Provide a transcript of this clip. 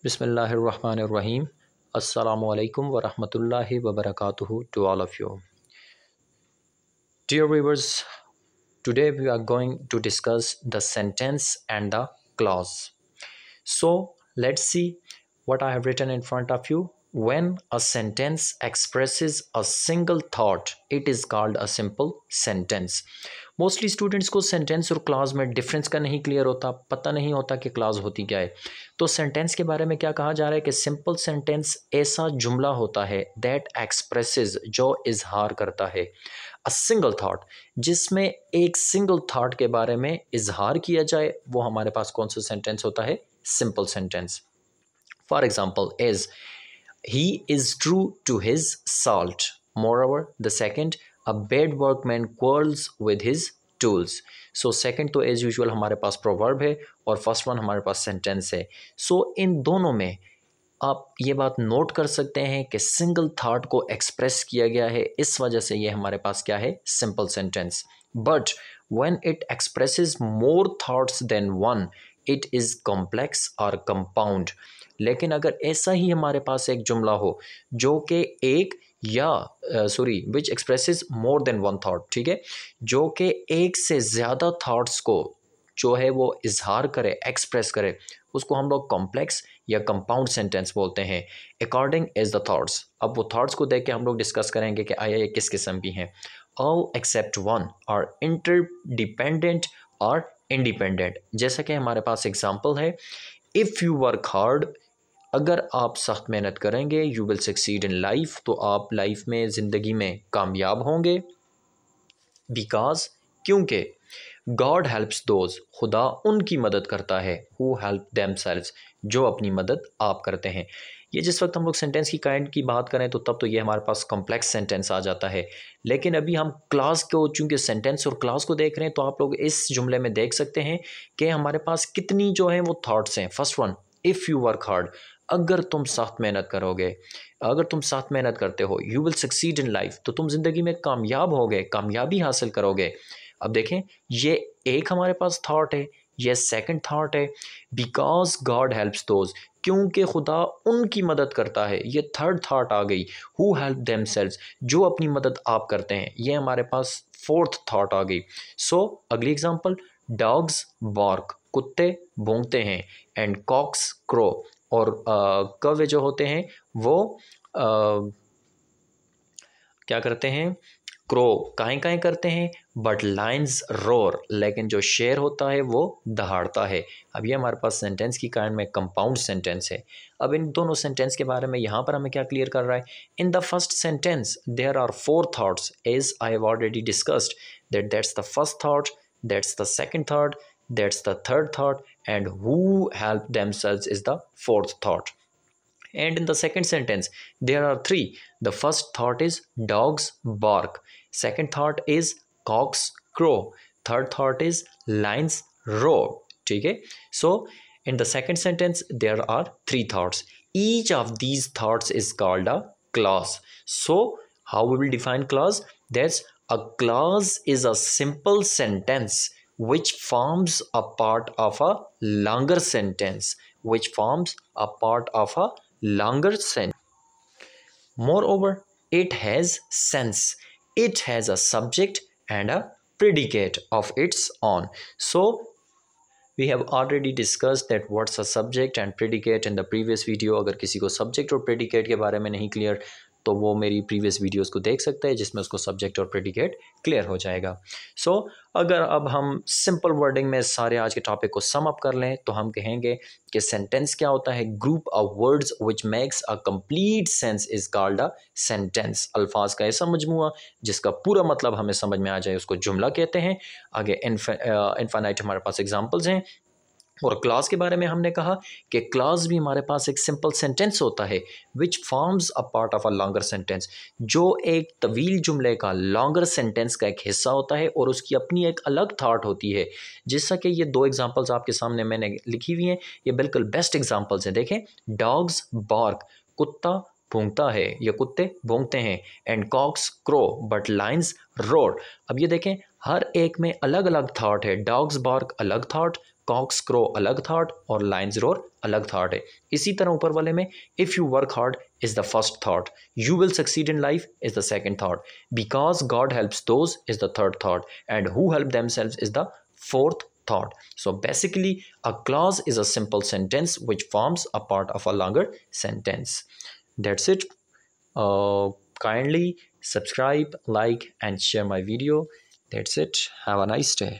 Bismillahirrahmanirrahim. Assalamu alaikum wa rahmatullahi wa barakatuhu to all of you. Dear viewers, today we are going to discuss the sentence and the clause. So let's see what I have written in front of you. When a sentence expresses a single thought, it is called a simple sentence. Mostly students को sentence और clause में difference का नहीं clear होता, पता नहीं होता कि क्लाज होती क्या है। तो सेंटेंस के बारे में क्या कहा जा रहा है कि सिंपल सेंटेंस ऐसा जुमला होता है दैट एक्सप्रेसेस, जो इजहार करता है, अ सिंगल थाट, जिसमें एक सिंगल थाट के बारे में इजहार किया जाए, वो हमारे पास कौन सा सेंटेंस होता है? Simple sentence. For example is he is true to his salt. Moreover, the second, a bad workman quarrels with his tools. So second तो as usual हमारे पास proverb है और first one हमारे पास sentence है। So इन दोनों में आप ये बात नोट कर सकते हैं कि सिंगल थाट को एक्सप्रेस किया गया है, इस वजह से ये हमारे पास क्या है? Simple sentence. But when it expresses more thoughts than one, it is complex और कंपाउंड। लेकिन अगर ऐसा ही हमारे पास एक जुमला हो जो कि एक या which expresses more than one thought, ठीक है, जो कि एक से ज़्यादा थाट्स को जो है वो इजहार करे, एक्सप्रेस करे, उसको हम लोग कॉम्प्लेक्स या कंपाउंड सेंटेंस बोलते हैं, अकॉर्डिंग एज द थॉट्स। अब वो थॉट्स को देख के हम लोग डिस्कस करेंगे कि आया ये किस किस्म की हैं। All except one are interdependent और इंडिपेंडेंट। जैसा कि हमारे पास एग्जाम्पल है, इफ़ यू वर्क हार्ड, अगर आप सख्त मेहनत करेंगे, you will succeed in life, तो आप लाइफ में, ज़िंदगी में कामयाब होंगे। बिकॉज, क्योंकि गॉड हेल्प्स दोज, खुदा उनकी मदद करता है, हु हेल्प देमसेल्व्स, जो अपनी मदद आप करते हैं। ये जिस वक्त हम लोग सेंटेंस की काइंड की बात करें तो तब तो ये हमारे पास कॉम्प्लेक्स सेंटेंस आ जाता है। लेकिन अभी हम क्लास को, चूँकि सेंटेंस और क्लास को देख रहे हैं, तो आप लोग इस जुमले में देख सकते हैं कि हमारे पास कितनी जो है वो थॉट्स हैं। First one, if you work hard, अगर तुम सख्त मेहनत करोगे, अगर तुम सख्त मेहनत करते हो, you will succeed in life, तो तुम ज़िंदगी में कामयाब होगे, कामयाबी हासिल करोगे। अब देखें, ये एक हमारे पास थॉट है, ये सेकंड थॉट है, बिकॉज गॉड हेल्प्स दोज, क्योंकि खुदा उनकी मदद करता है, ये थर्ड थॉट आ गई, हु हेल्प देमसेल्व्स, जो अपनी मदद आप करते हैं, ये हमारे पास फोर्थ थॉट आ गई। सो अगली एग्जांपल, डॉग्स बार्क, कुत्ते भौंकते हैं, एंड कॉक्स क्रो, और कौवे जो होते हैं वो क्या करते हैं? क्रो, काएँ काएँ करते हैं। बट लाइन्स रोर, लेकिन जो शेर होता है वो दहाड़ता है। अब ये हमारे पास सेंटेंस की काइंड में कंपाउंड सेंटेंस है। अब इन दोनों सेंटेंस के बारे में यहाँ पर हमें क्या क्लियर कर रहा है? In the first sentence there are four thoughts, as I have already discussed that's the first thought, that's the second thought, that's the third thought, and who help themselves is the fourth thought. And in the second sentence there are three. The first thought is dogs bark, second thought is cocks crow, third thought is lions roar, ठीक है। So in the second sentence there are three thoughts. Each of these thoughts is called a clause. So how we will define clause? That's a clause is a simple sentence which forms a part of a longer sentence, which forms a part of a longer sentence. Moreover, it has sense, it has a subject and a predicate of its own. So we have already discussed that what's a subject and predicate in the previous video. अगर किसी को subject और predicate के बारे में नहीं clear तो वो मेरी प्रीवियस वीडियोस को देख सकता है, जिसमें उसको सब्जेक्ट और प्रेडिकेट क्लियर हो जाएगा। सो अगर अब हम सिंपल वर्डिंग में सारे आज के टॉपिक को सम अप कर लें तो हम कहेंगे कि सेंटेंस क्या होता है? Group of words which makes a complete sense is called a sentence. अल्फाज का ऐसा मजमूआ जिसका पूरा मतलब हमें समझ में आ जाए उसको जुमला कहते हैं। आगे इनफाइनाइट हमारे पास एग्जाम्पल्स हैं। और क्लास के बारे में हमने कहा कि क्लास भी हमारे पास एक सिंपल सेंटेंस होता है which forms a part of a longer sentence, जो एक तवील जुमले का लॉन्गर सेंटेंस का एक हिस्सा होता है और उसकी अपनी एक अलग थाट होती है। जैसा कि ये दो एग्जांपल्स आपके सामने मैंने लिखी हुई हैं, ये बिल्कुल बेस्ट एग्जांपल्स हैं। देखें, डॉग्स बार्क, कुत्ता भौंकता है या कुत्ते भौंकते हैं, and cocks crow but lions roar. अब ये देखें, हर एक में अलग अलग थाट है। डॉग्स बार्क अलग थाट, कॉक्स क्रो अलग थॉट और लाइन्स रोर अलग थॉट है। इसी तरह ऊपर वाले में if you work hard is the first thought, you will succeed in life is the second thought, because God helps those is the third thought, and who help themselves is the fourth thought. So basically, a clause is a simple sentence which forms a part of a longer sentence. That's it. Kindly subscribe, like, and share my video. That's it. Have a nice day.